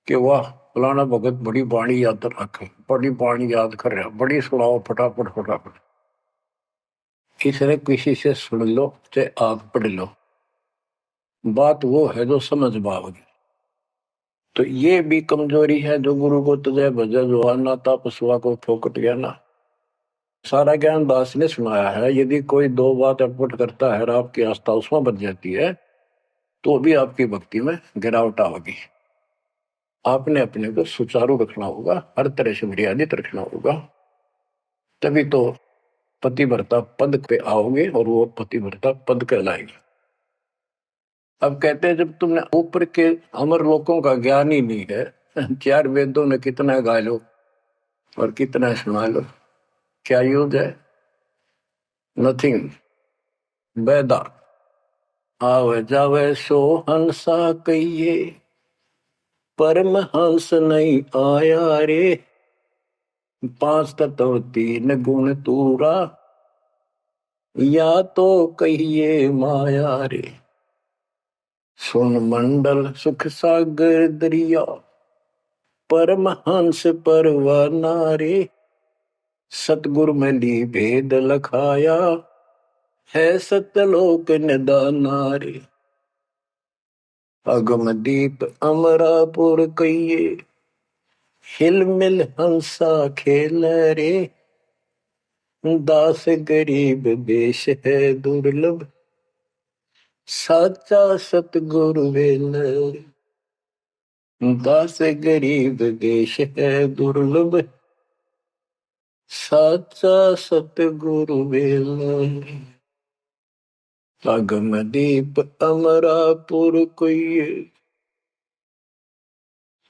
कि वह फलाना भगत बड़ी वाणी याद रखे, बड़ी वाणी याद कर रहा, बड़ी सुनाओ फटाफट फटाफट। इसने किसी से सुन लो चाहे आप पढ़ लो, बात वो है जो समझ पाओगे। तो ये भी कमजोरी है जो गुरु को तुझे भजे जो आना था पशुआ को फोकट गया ना। सारा ज्ञान दास ने सुनाया है। यदि कोई दो बात अटपट करता है और आपकी आस्था उसमें बच जाती है तो भी आपकी भक्ति में गिरावट होगी। आपने अपने को सुचारू रखना होगा, हर तरह से मर्यादित रखना होगा, तभी तो पतिव्रता पद पे आओगे और वो पतिव्रता पद कहलाएगा। अब कहते हैं जब तुमने ऊपर के अमर लोकों का ज्ञान ही नहीं है, चार वेदों ने कितना गा लो और कितना सुना लो, क्या यूज है? नथिंग। बैदा आवे जावे सो हंसा कहिए, परमहंस नहीं आया रे, पांच तत्व तीन गुण तूरा, या तो कहिए माया रे। सुन मंडल सुख सागर दरिया, परमहंस परवाना रे, सतगुरु में ली भेद लखाया, है सतलोक निदाना रे। अगम दीप अमरापुर कहिए, हिल मिल हंसा खेल रे, दास गरीब देश है दुर्लभ, साचा सतगुरु वेल। दास गरीब देश है दुर्लभ, साचा सतगुरु वेल। अगम दीप अमरापुर कोई,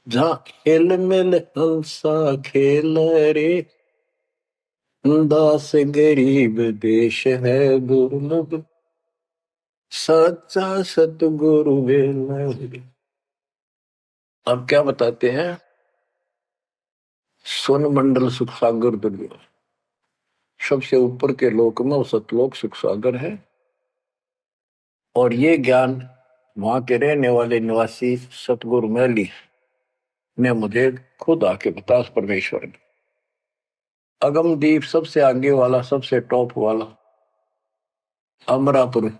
जहाँ हिल मिल हंसा खेल रे, दास गरीब देश है दुर्लभ, सच्चा सतगुरु वेल। अब क्या बताते हैं? सुन मंडल सुख सागर दुर्लभ, सबसे ऊपर के लोक में वो सतलोक सुख सागर है। और ये ज्ञान वहां के रहने वाले निवासी सतगुरु में ली, ने मुझे खुद आके बता उस परमेश्वर ने। अगमदीप सबसे आगे वाला, सबसे टॉप वाला, अमरापुर,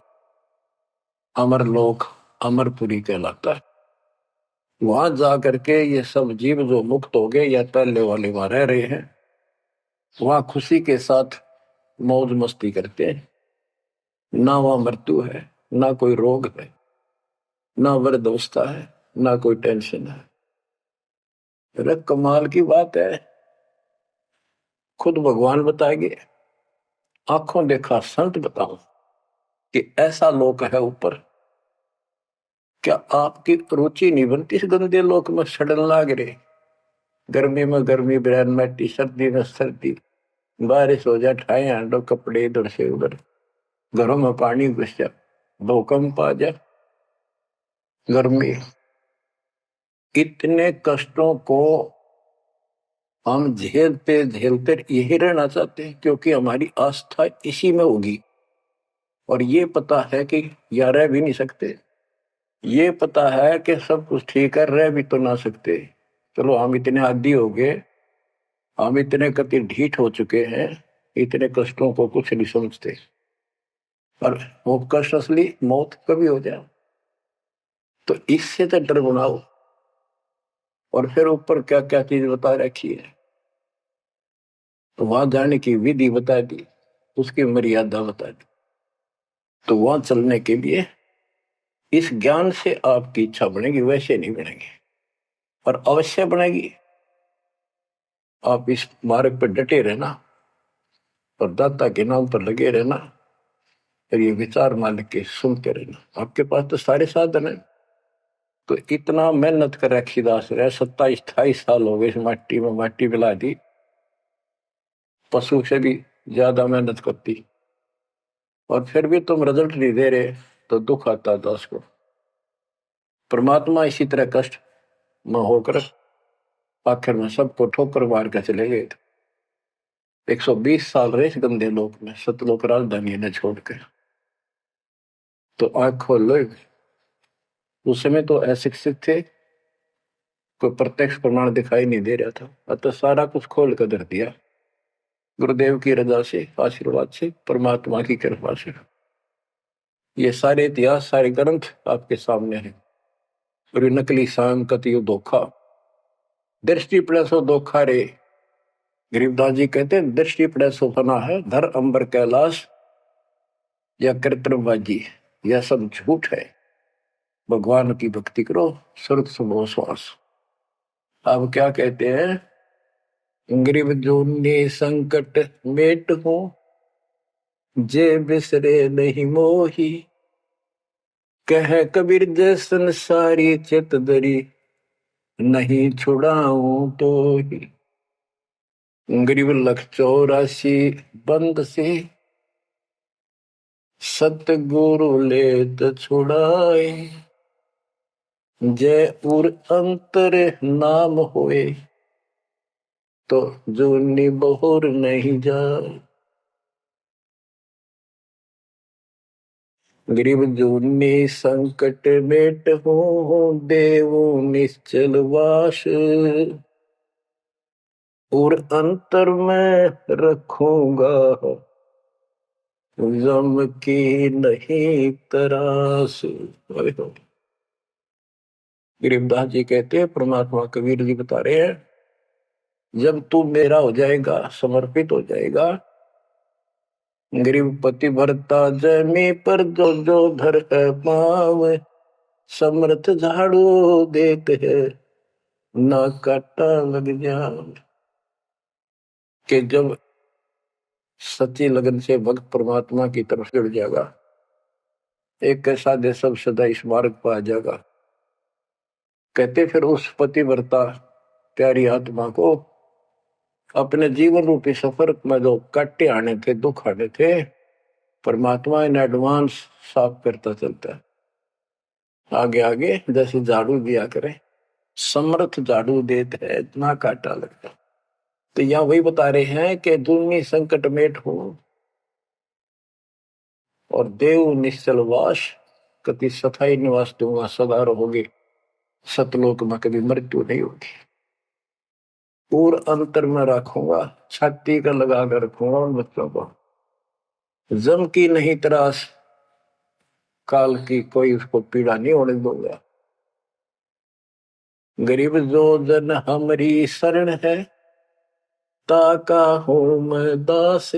अमरलोक, अमरपुरी कहलाता है। वहां जा करके ये सब जीव जो मुक्त हो गए या पहले वाले वहां रह रहे हैं, वहां खुशी के साथ मौज मस्ती करते हैं। ना वहां मृत्यु है, ना कोई रोग है, ना वृद्धावस्था है, ना कोई टेंशन है। अरे कमाल की बात है, खुद भगवान बताएंगे, आंखों देखा संत बताओ कि ऐसा लोक है ऊपर। क्या आपकी रुचि नहीं बनती इस गंदे लोक में सड़न लाग रहे? गर्मी में गर्मी ब्रैन मैटी, सर्दी में सर्दी, बारिश हो जाए ठाए हांडो कपड़े इधर से उधर, घरों में पानी घुस जाए, भूकंप आ जाए, गर्मी, इतने कष्टों को हम झेलते झेलते यही रहना चाहते हैं, क्योंकि हमारी आस्था इसी में होगी। और ये पता है कि या रह भी नहीं सकते, ये पता है कि सब कुछ ठीक है, रह भी तो ना सकते। चलो हम इतने आदी हो गए, हम इतने कति ढीठ हो चुके हैं, इतने कष्टों को कुछ नहीं समझते। पर वो कष्ट असली मौत कभी हो जाए, तो इससे तो डर बनाओ। और फिर ऊपर क्या क्या चीज बता रखी है, तो वहां जाने की विधि बता दी, उसकी मर्यादा बता दी। तो वहां चलने के लिए इस ज्ञान से आपकी इच्छा बनेगी, वैसे नहीं बनेगी, और अवश्य बनेगी। आप इस मार्ग पर डटे रहना और दाता के नाम पर लगे रहना, और ये विचार मालिक के सुनते रहना। आपके पास तो सारे साधन है। तो इतना मेहनत कर रखी दास रहे, 27-28 साल हो गए इस माटी में, माटी मिला दी, पशु से भी ज्यादा मेहनत करती, और फिर भी तुम रिजल्ट नहीं दे रहे, तो दुख आता दास को। परमात्मा इसी तरह कष्ट में होकर आखिर में सबको ठोकर मार कर चले गए थे। 120 साल रहे इस गंदे लोक में, सतलोक राजधानी ने छोड़कर। तो आंख खोल लो। उस समय तो अशिक्षित थे, कोई प्रत्यक्ष प्रमाण दिखाई नहीं दे रहा था, अतः सारा कुछ खोल कर धर दिया, गुरुदेव की रजा से, आशीर्वाद से, परमात्मा की कृपा से। ये सारे इतिहास, सारे ग्रंथ आपके सामने हैं। और नकली सांग कतियो धोखा, दृष्टि पड़े सो धोखा रे। गरीबदास जी कहते हैं दृष्टि पड़े सो फना है, धर अंबर कैलाश या कृत्रिमबाजी, यह सब झूठ है। भगवान की भक्ति करो, सुरत सुबह श्वास। अब क्या कहते हैं, गरीब जूनी संकट मेट हो, जे बिसरे नहीं मोही। कह कबीर जय संसारी चित दरी, नहीं छुड़ाऊं तो ही। गरीब लख 84 बंद से, सतगुरु लेत छुड़ाए। जय उर अंतर नाम होए, तो जूनी बहुर नहीं जाए। गरीब जूनी संकट मेट हो, देव निश्चल वास। और अंतर में रखूंगा, जम की नहीं तरास। गरीबदास जी कहते हैं, परमात्मा कबीर जी बता रहे हैं, जब तू मेरा हो जाएगा, समर्पित हो जाएगा, गरीब पति भरता जमी पर जो जो धर है पाव, समर्थ झाड़ू देते है, ना काटा लग जाए। कि जब सच्ची लगन से भक्त परमात्मा की तरफ जुड़ जाएगा, एक कैसा दे सब सदा इस मार्ग पर आ जाएगा। कहते फिर उस पतिव्रता प्यारी आत्मा को अपने जीवन रूपी सफर में जो काटे आने थे, दुख आने थे, परमात्मा इन एडवांस साफ करता चलता है। आगे आगे जैसे झाड़ू दिया करे, समर्थ झाड़ू देते है, इतना काटा लगता। तो यहाँ वही बता रहे हैं कि दुनिया संकट मेट हो, और देव निश्चल वास, कति सथाई निवास दूंगा, सदा रहोगे। सतलोक में कभी मृत्यु नहीं होगी। और अंतर में रखूंगा, छाती का लगा कर रखूंगा उन बच्चों को। जम की नहीं त्रास, काल की कोई उसको पीड़ा नहीं होने दूंगा। गरीब जो जन हमारी शरण है, ताका हूं मैं दास।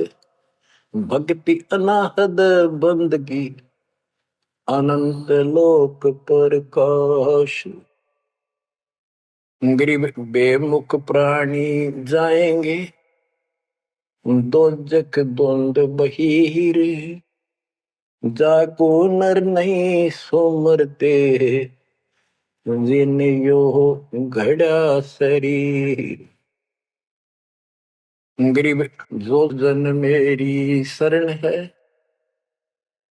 भक्ति अनाहद बंदगी, अनंत लोक प्रकाश। गरीब बेमुख प्राणी जाएंगे, दोजक द्वंद बहीर। जाको नर नहीं सोमरते, जिन यो घड़ा शरीर। गरीब जो जन मेरी शरण है,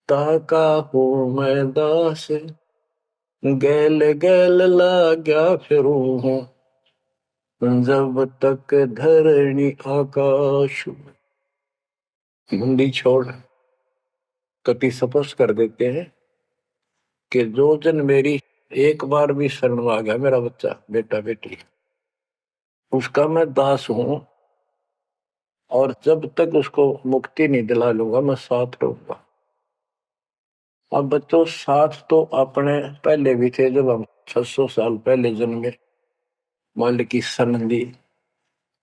ताका हो मैं दास। गैल गैल लाग्या फिरूं हूँ, जब तक धरणी आकाश। मुंडी छोड़ कति स्पष्ट कर देते हैं कि जो जन मेरी एक बार भी शरण में आ गया, मेरा बच्चा बेटा बेटी, उसका मैं दास हूं, और जब तक उसको मुक्ति नहीं दिला लूंगा मैं साथ रहूंगा। अब बच्चों साथ तो अपने पहले भी थे, जब हम 600 साल पहले जन्मे, मालिक की शरण दी,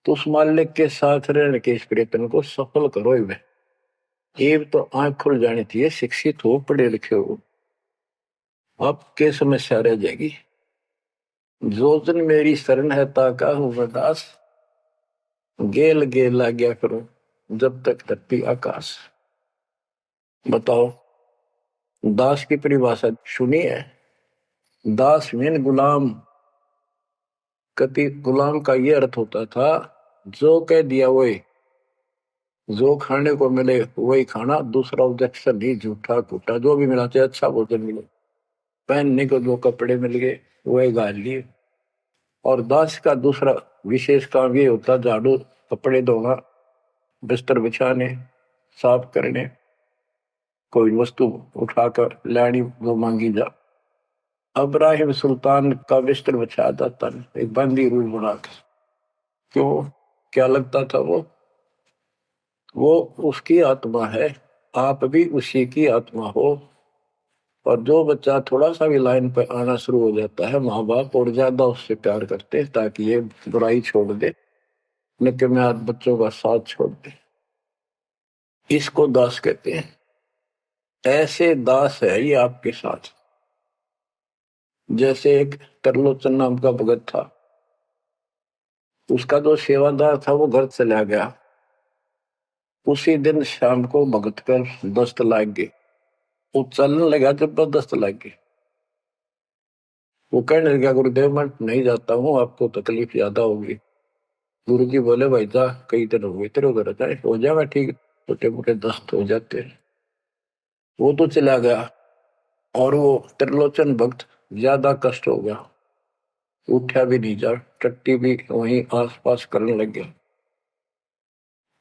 तो उस मालिक के साथ रहने के इस प्रयत्न को सफल करो ही वे। ये तो आंख खुल जानी चाहिए, शिक्षित हो, पढ़े लिखे हो, आपके समस्या रह जाएगी। जो जन मेरी शरण है, ताका हूं मैं दास। गेल गेल आ गया करो, जब तक धरती आकाश। बताओ, दास की परिभाषा सुनी है? दास मीन गुलाम। कति गुलाम का ये अर्थ होता था, जो कह दिया वही, जो खाने को मिले वही खाना, दूसरा ऑब्जेक्शन नहीं, झूठा फूटा जो भी मिला, चाहे अच्छा भोजन मिले, पहनने को जो कपड़े मिल गए वही गाल लिए। और दास का दूसरा विशेष काम ये होता, झाड़ू, कपड़े धोना, बिस्तर बिछाने, साफ करने, कोई वस्तु उठाकर लानी वो मांगी जा। अब्राहिम सुल्तान का बिस्तर बिछाया जाता नहीं, एक बंदी रूल बना के। क्यों? क्या लगता था वो उसकी आत्मा है, आप भी उसी की आत्मा हो। और जो बच्चा थोड़ा सा भी लाइन पर आना शुरू हो जाता है, माँ बाप और ज्यादा उससे प्यार करते हैं ताकि ये बुराई छोड़ दे, लेकिन मैं आज बच्चों का साथ छोड़ दे। इसको दास कहते हैं। ऐसे दास है ये आपके साथ। जैसे एक तरलोचन नाम का भगत था, उसका जो सेवादार था वो घर चला गया। उसी दिन शाम को भगत कर दस्त लाग गई, वो चलने लगा, जबरदस्त लाग गई। वो कहने लगा, गुरुदेव मैं नहीं जाता हूँ, आपको तकलीफ ज्यादा होगी। गुरु जी बोले, भाई जा, कई दिन हो गए तेरे उधर जाए, हो जाएगा ठीक, छोटे मोटे दस्त हो जाते हैं। वो तो चला गया, और वो त्रिलोचन भक्त ज्यादा कष्ट हो गया, उठा भी नहीं जा, टट्टी भी वहीं आस पास करने लग गया।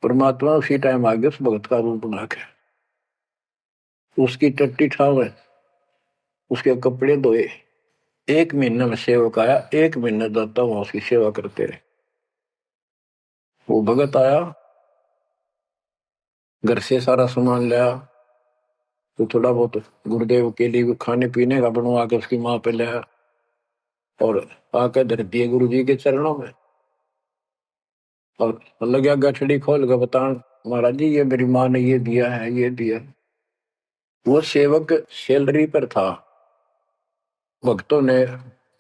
परमात्मा उसी टाइम आ गया उस भगत का रूप बना के, उसकी टट्टी ठावे, उसके कपड़े धोए। 1 महीने में सेवक आया, 1 महीने जाता वहां उसकी सेवा करते रहे। वो भगत आया, घर से सारा सामान लाया, तो थोड़ा बहुत गुरुदेव के लिए खाने पीने का बनवा के उसकी माँ पे लाया, और आकर धर दिए गुरु जी के चरणों में। और लगा गठड़ी खोल के बतान, महाराज जी ये मेरी माँ ने ये दिया है, ये दिया। वो सेवक सैलरी पर था, भक्तों ने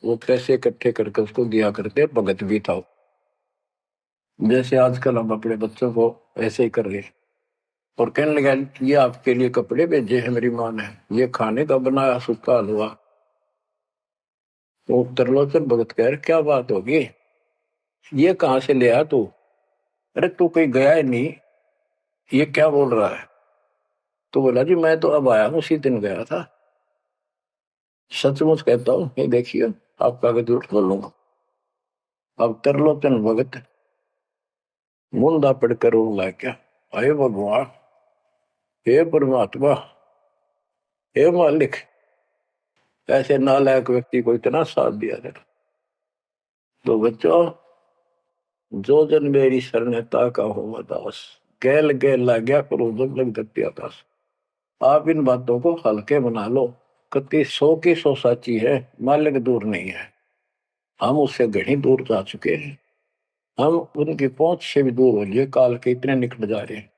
वो पैसे इकट्ठे करके उसको दिया करते, भगत भी था। जैसे आजकल हम अपने बच्चों को ऐसे ही कर रहे हैं। और कहने लगा, ये आपके लिए कपड़े भेजे हैं मेरी माँ ने, ये खाने का बनाया सूखा हलवा। तो त्रिलोचन भगत कह रहे, क्या बात होगी, ये कहाँ से ले आया तू? अरे तू कहीं गया ही नहीं, ये क्या बोल रहा है? तो बोला, जी मैं तो अब आया हूँ, उसी दिन गया था। सचमुच कहता हूँ, ये देखिए आपका अगर झूठ बोलूंगा। अब त्रिलोचन भगत मुंदा पड़कर रोने लग गया, अरे भगवान, हे परमात्मा, हे मालिक, ऐसे नालायक व्यक्ति को इतना साथ दिया जाए। तो बच्चों, जो जन मेरी शरणता का हो दास, गैल गैल लाग्या करो जब लग दत्ती आकाश। आप इन बातों को हल्के बना लो, कति 100 की 100 साची है, मालिक दूर नहीं है। हम उससे घनी दूर जा चुके हैं, हम उनकी पहुंच से भी दूर हो लिए, काल के इतने निकट जा रहे हैं।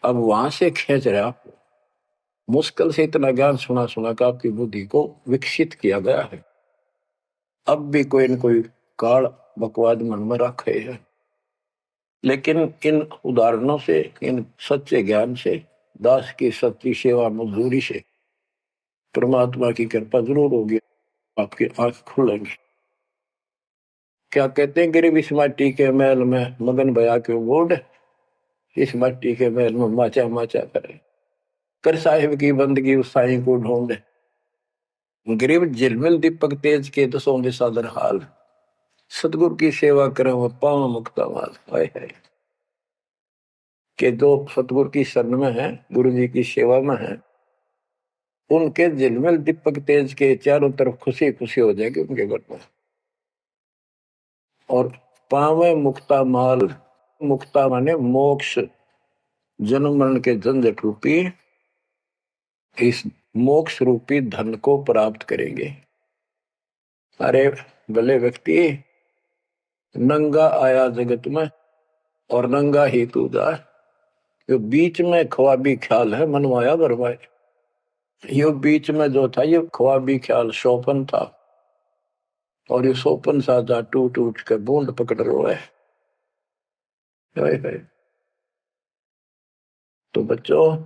अब वहां से खींच रहे आप, मुश्किल से इतना ज्ञान सुना सुना कर आपकी बुद्धि को विकसित किया गया है। अब भी कोई न कोई काल बकवाद मन में रखे है, लेकिन इन उदाहरणों से, इन सच्चे ज्ञान से, दास की सच्ची सेवा मजदूरी से परमात्मा की कृपा जरूर होगी, आपकी आंख खुलेंगी। क्या कहते हैं, गिरिव इस माटी के महल में मगन भया क्यों गोड, इस मिट्टी के महल में माचा माचा करे, कर साहिब की बंदगी उस साईं को ढूंढे। गरीब झिलमिल दीपक तेज के दसों दिशा दर हाल, सतगुरु की सेवा करे वो पाव मुक्ता माल। हाय हाय, के जो सतगुरु की शरण में है, गुरु जी की सेवा में है, उनके झिलमिल दीपक तेज के चारों तरफ खुशी खुशी हो जाएगी उनके घर में। और पावे मुक्ता माल, मुक्ता माने मोक्ष, जन्म मरण के झंझट रूपी इस मोक्ष रूपी धन को प्राप्त करेंगे। अरे भले व्यक्ति, नंगा आया जगत में और नंगा ही तू जा, यो बीच में ख्वाबी ख्याल है मनवाया बरवाए। यो बीच में जो था ये ख्वाबी ख्याल सोपन था, और ये सोपन साजा टूट टूट के बूंद पकड़ रो है। तो बच्चों,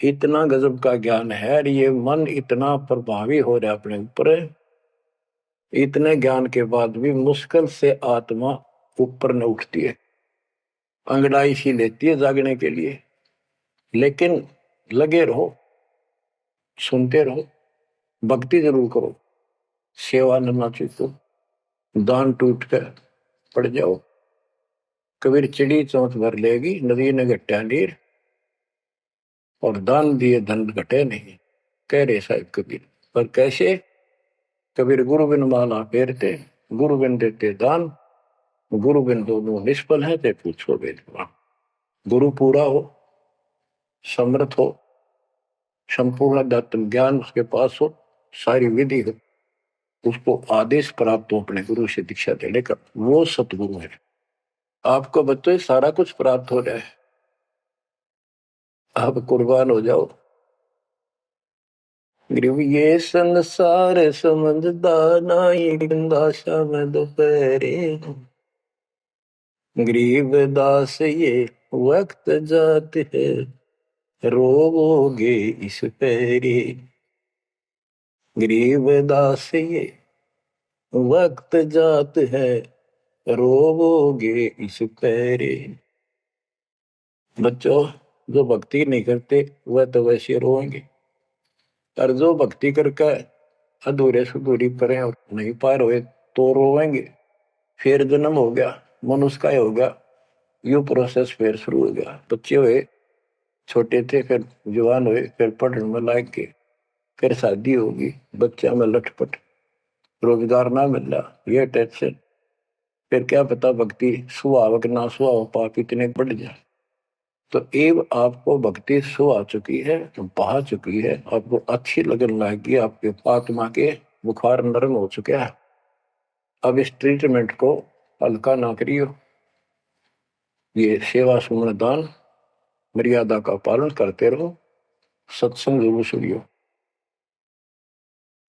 इतना गजब का ज्ञान है, और ये मन इतना प्रभावी हो रहा है अपने ऊपर, इतने ज्ञान के बाद भी मुश्किल से आत्मा ऊपर न उठती है, अंगड़ाई सी लेती है जागने के लिए। लेकिन लगे रहो, सुनते रहो, भक्ति जरूर करो, सेवा न चूको, दान टूट कर पड़ जाओ। कबीर चिड़ी चौंच भर लेगी, नदी ने घटा नीर, और दान दिए धन घटे नहीं, कह रहे साहब कबीर। पर कैसे? कबीर गुरु बिन माला फेरते, गुरु बिन देते दान, गुरु बिन दोनों निष्फल है, ते पूछो वेदवान। गुरु पूरा हो, समर्थ हो, संपूर्ण अध्यात्म ज्ञान उसके पास हो, सारी विधि हो, उसको आदेश प्राप्त हो अपने गुरु से दीक्षा देने का, वो सतगुरु है। आपको बच्चों सारा कुछ प्राप्त हो जाए, आप कुर्बान हो जाओ। ये संसार समझदा नाई, दासा में दोपहरे, गरीब दास ये वक्त जात है, रोवोगे इस पैरे। गरीब दास ये वक्त जात है, रोवोगे इस पैरे। बच्चों, जो भक्ति नहीं करते वह तो वैसे रोएंगे, और जो भक्ति करके अधूरे सुधूरी परे और नहीं पार हुए तो रोएंगे। फिर जन्म हो गया, मनुष्य का हो गया, यू प्रोसेस फिर शुरू हो गया। बच्चे हुए, छोटे थे, फिर जवान हुए, फिर पढ़ने में लायक के, फिर शादी होगी, बच्चा में लटपट, रोजगार ना मिल रहा, ये टेंशन, फिर क्या पता भक्ति सुहावक ना सुहाव पाप इतने बढ़ जाए। तो एव आपको भक्ति सो आ चुकी है, तो बहा चुकी है, आपको अच्छी लगन लगी, आपके आत्मा के बुखार नरम हो चुका है। अब इस ट्रीटमेंट को हल्का ना करियो, ये सेवा सुमन दान मर्यादा का पालन करते रहो, सत्संग जरूर सुनियो।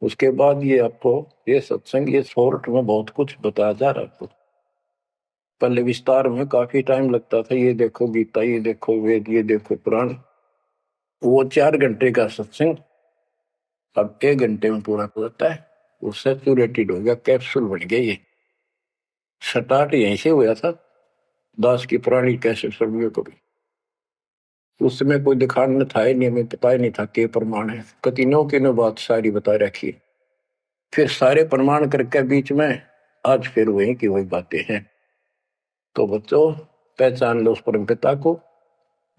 उसके बाद ये आपको ये सत्संग, ये शॉर्ट में बहुत कुछ बताया जा रहा है आपको। पहले विस्तार में काफी टाइम लगता था, ये देखो गीता, ये देखो वेद, ये देखो पुराण, वो 4 घंटे का सत्संग अब 1 घंटे में पूरा हो जाता है। वो सैचुरेटेड हो गया, कैप्सूल बन गया। ये स्टार्ट यहीं से हुआ था, दास की पुरानी कैसेट सर्वियों को भी। उस समय कोई दिखाने था ही नहीं, हमें पता ही नहीं था के प्रमाण है, कतिनों की नो बात सारी बता रखी। फिर सारे प्रमाण करके बीच में आज फिर वही की वही बातें हैं। तो बच्चों, पहचान लो उस परम पिता को,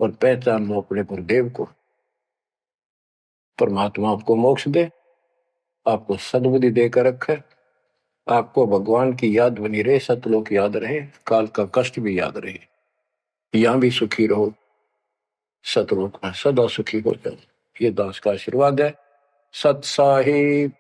और पहचान लो अपने गुरुदेव को। परमात्मा आपको मोक्ष दे, आपको सद्बुद्धि देकर रखे, आपको भगवान की याद बनी रहे, सतलोक याद रहे, काल का कष्ट भी याद रहे, यहां भी सुखी रहो, सतलोक में सदा सुखी हो जाओ। ये दास का आशीर्वाद है। सत साहिब।